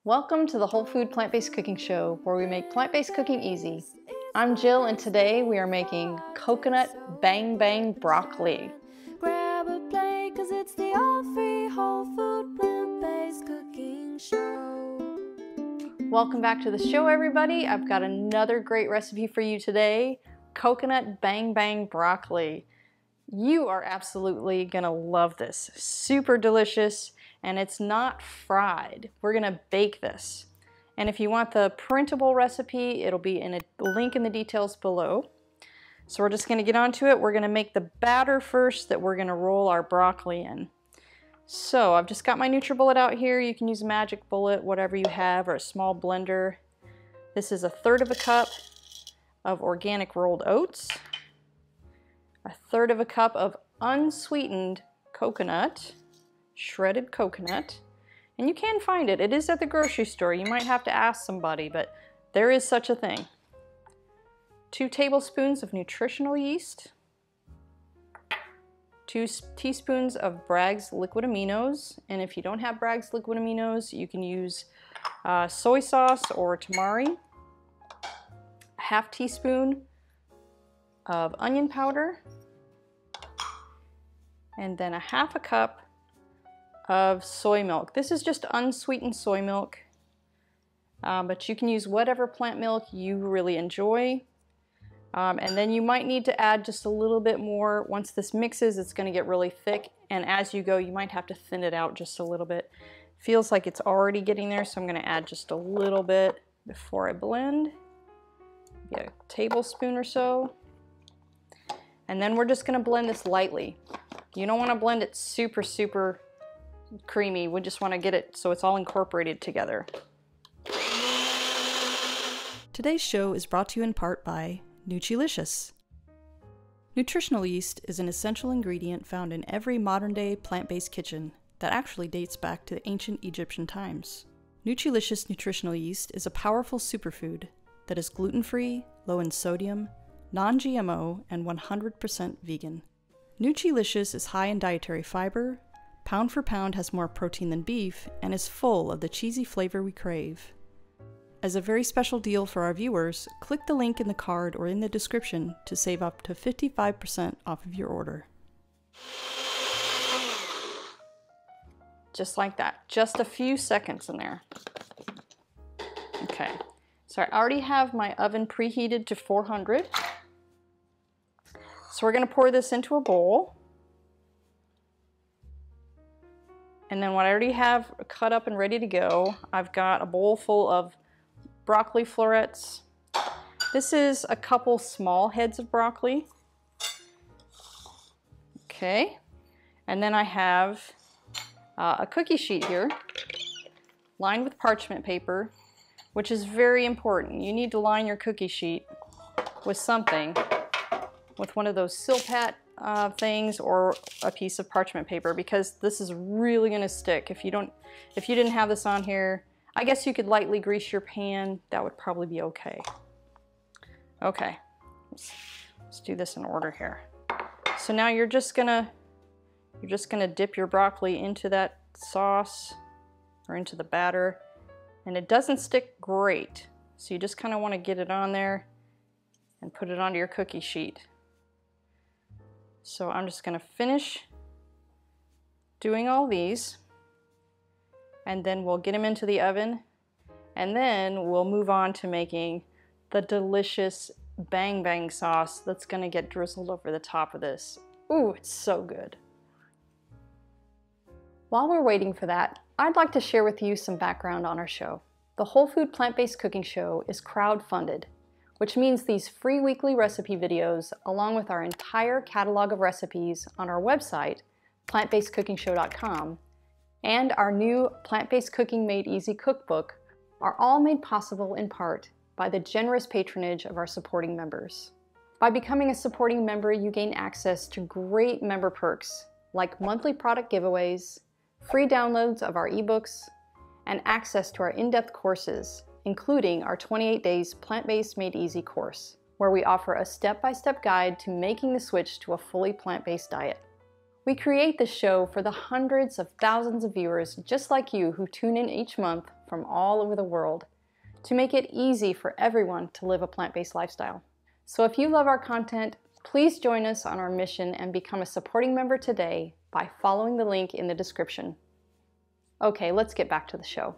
Welcome to the Whole Food Plant-Based Cooking Show, where we make plant-based cooking easy. I'm Jill, and today we are making coconut bang bang broccoli. Grab a plate, 'cause it's the all-free whole food plant-based cooking show. Welcome back to the show, everybody. I've got another great recipe for you today, coconut bang bang broccoli. You are absolutely gonna love this. Super delicious. And it's not fried. We're gonna bake this. And if you want the printable recipe, it'll be in a link in the details below. So we're just gonna get onto it. We're gonna make the batter first that we're gonna roll our broccoli in. So I've just got my NutriBullet out here. You can use a magic bullet, whatever you have, or a small blender. This is 1/3 cup of organic rolled oats, 1/3 cup of unsweetened coconut, shredded coconut, and you can find it. It is at the grocery store. You might have to ask somebody, but there is such a thing. 2 tablespoons of nutritional yeast, 2 teaspoons of Bragg's liquid aminos, and if you don't have Bragg's liquid aminos, you can use soy sauce or tamari, 1/2 teaspoon of onion powder, and then 1/2 cup of soy milk. This is just unsweetened soy milk, but you can use whatever plant milk you really enjoy. And then you might need to add just a little bit more. Once this mixes, it's going to get really thick, and as you go, you might have to thin it out just a little bit. Feels like it's already getting there, so I'm going to add just a little bit before I blend. Maybe a tablespoon or so. And then we're just going to blend this lightly. You don't want to blend it super creamy. We just want to get it so it's all incorporated together. Today's show is brought to you in part by Nutrilicious. Nutritional yeast is an essential ingredient found in every modern-day plant-based kitchen that actually dates back to ancient Egyptian times. Nutrilicious nutritional yeast is a powerful superfood that is gluten-free, low in sodium, non-GMO, and 100% vegan. Nutrilicious is high in dietary fiber, pound for pound has more protein than beef, and is full of the cheesy flavor we crave. As a very special deal for our viewers, click the link in the card or in the description to save up to 55% off of your order. Just like that. Just a few seconds in there. Okay, so I already have my oven preheated to 400. So we're going to pour this into a bowl. And then what I already have cut up and ready to go, I've got a bowl full of broccoli florets. This is a couple small heads of broccoli. Okay. And then I have a cookie sheet here, lined with parchment paper, which is very important. You need to line your cookie sheet with something, with one of those Silpat things or a piece of parchment paper, because this is really going to stick. If you didn't have this on here, I guess you could lightly grease your pan. That would probably be okay. Okay, let's do this in order here. So now you're just gonna dip your broccoli into that sauce or into the batter, and it doesn't stick great. So you just kind of want to get it on there and put it onto your cookie sheet. So I'm just going to finish doing all these, and then we'll get them into the oven, and then we'll move on to making the delicious bang bang sauce that's going to get drizzled over the top of this. Ooh, it's so good. While we're waiting for that, I'd like to share with you some background on our show. The Whole Food Plant-Based Cooking Show is crowd-funded, which means these free weekly recipe videos, along with our entire catalog of recipes on our website, plantbasedcookingshow.com, and our new Plant-Based Cooking Made Easy cookbook are all made possible in part by the generous patronage of our supporting members. By becoming a supporting member, you gain access to great member perks like monthly product giveaways, free downloads of our ebooks, and access to our in-depth courses, including our 28 Days Plant-Based Made Easy course, where we offer a step-by-step guide to making the switch to a fully plant-based diet. We create this show for the hundreds of thousands of viewers just like you who tune in each month from all over the world to make it easy for everyone to live a plant-based lifestyle. So if you love our content, please join us on our mission and become a supporting member today by following the link in the description. Okay, let's get back to the show.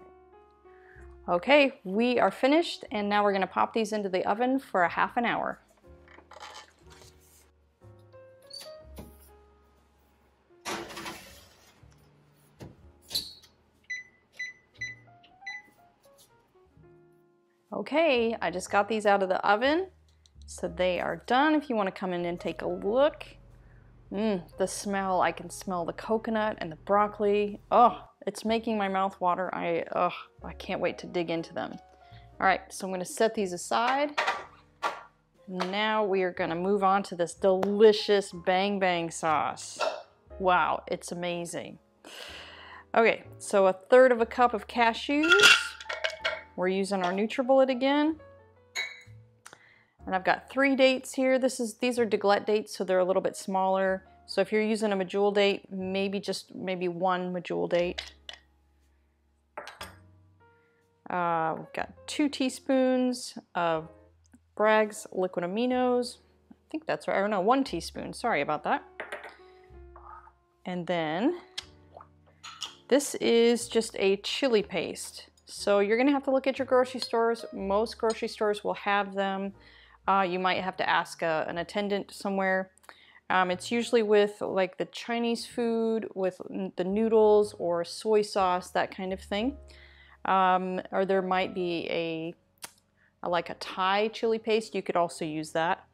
Okay, we are finished, and now we're going to pop these into the oven for a half an hour. Okay, I just got these out of the oven, so they are done. If you want to come in and take a look. The smell, I can smell the coconut and the broccoli. Oh, it's making my mouth water. I can't wait to dig into them. All right, so I'm going to set these aside. Now we are going to move on to this delicious bang bang sauce. Wow, it's amazing. Okay, so 1/3 cup of cashews. We're using our NutriBullet again. And I've got 3 dates here. These are Deglette dates, so they're a little bit smaller. So if you're using a medjool date, maybe 1 medjool date. We've got 2 teaspoons of Bragg's liquid aminos. I think that's right. Or no, 1 teaspoon. Sorry about that. And then this is just a chili paste. So you're gonna have to look at your grocery stores. Most grocery stores will have them. You might have to ask an attendant somewhere. It's usually with like the Chinese food, with the noodles or soy sauce, that kind of thing. Or there might be like a Thai chili paste. You could also use that.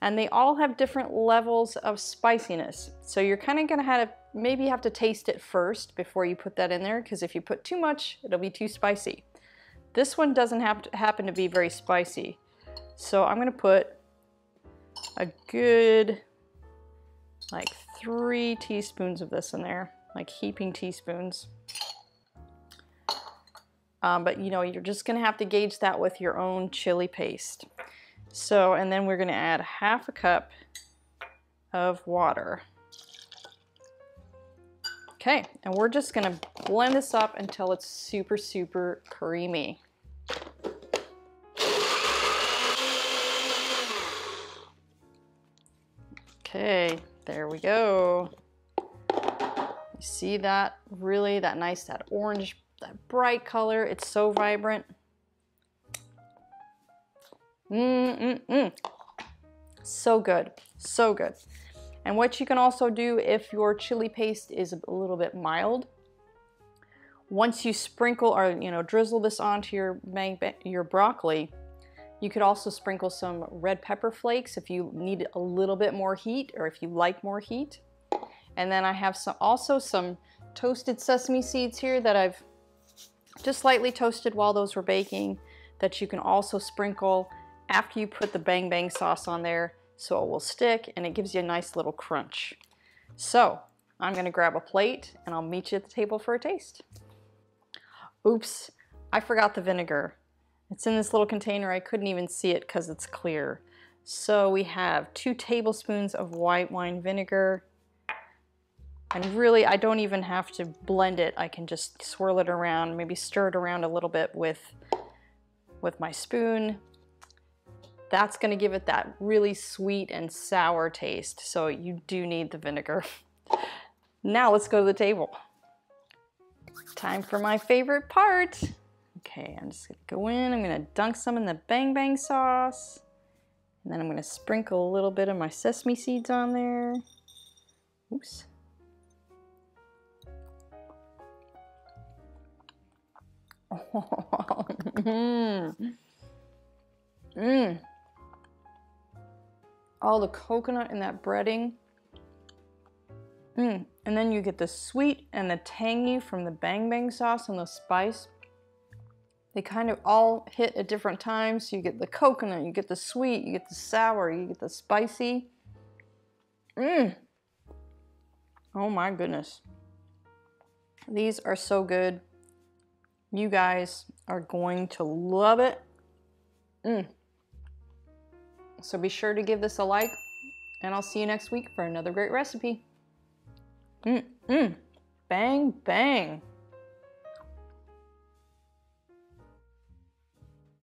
And they all have different levels of spiciness. So you're kind of gonna maybe have to taste it first before you put that in there, because if you put too much, it'll be too spicy. This one doesn't happen to be very spicy. So I'm gonna put a good like 3 teaspoons of this in there, like heaping teaspoons. But you know, you're just gonna have to gauge that with your own chili paste. So, and then we're gonna add 1/2 cup of water. Okay, and we're just gonna blend this up until it's super, super creamy. Okay, there we go. You see that? Really, that nice, that orange, that bright color. It's so vibrant. So good, so good. And what you can also do if your chili paste is a little bit mild, once you sprinkle or drizzle this onto your broccoli, you could also sprinkle some red pepper flakes if you need a little bit more heat, or if you like more heat. And then I have also some toasted sesame seeds here that I've just lightly toasted while those were baking, that you can also sprinkle after you put the bang bang sauce on there, so it will stick and it gives you a nice little crunch. So I'm gonna grab a plate and I'll meet you at the table for a taste. Oops, I forgot the vinegar. It's in this little container. I couldn't even see it because it's clear. So we have 2 tablespoons of white wine vinegar. And really, I don't even have to blend it. I can just swirl it around, maybe stir it around a little bit with my spoon. That's gonna give it that really sweet and sour taste. So you do need the vinegar. Now let's go to the table. Time for my favorite part. Okay, I'm just gonna go in, I'm gonna dunk some in the bang bang sauce. And then I'm gonna sprinkle a little bit of my sesame seeds on there. Oops. All the coconut in that breading. And then you get the sweet and the tangy from the bang bang sauce and the spice. They kind of all hit at different times. So you get the coconut, you get the sweet, you get the sour, you get the spicy. Oh my goodness. These are so good. You guys are going to love it. So be sure to give this a like, and I'll see you next week for another great recipe. Bang, bang.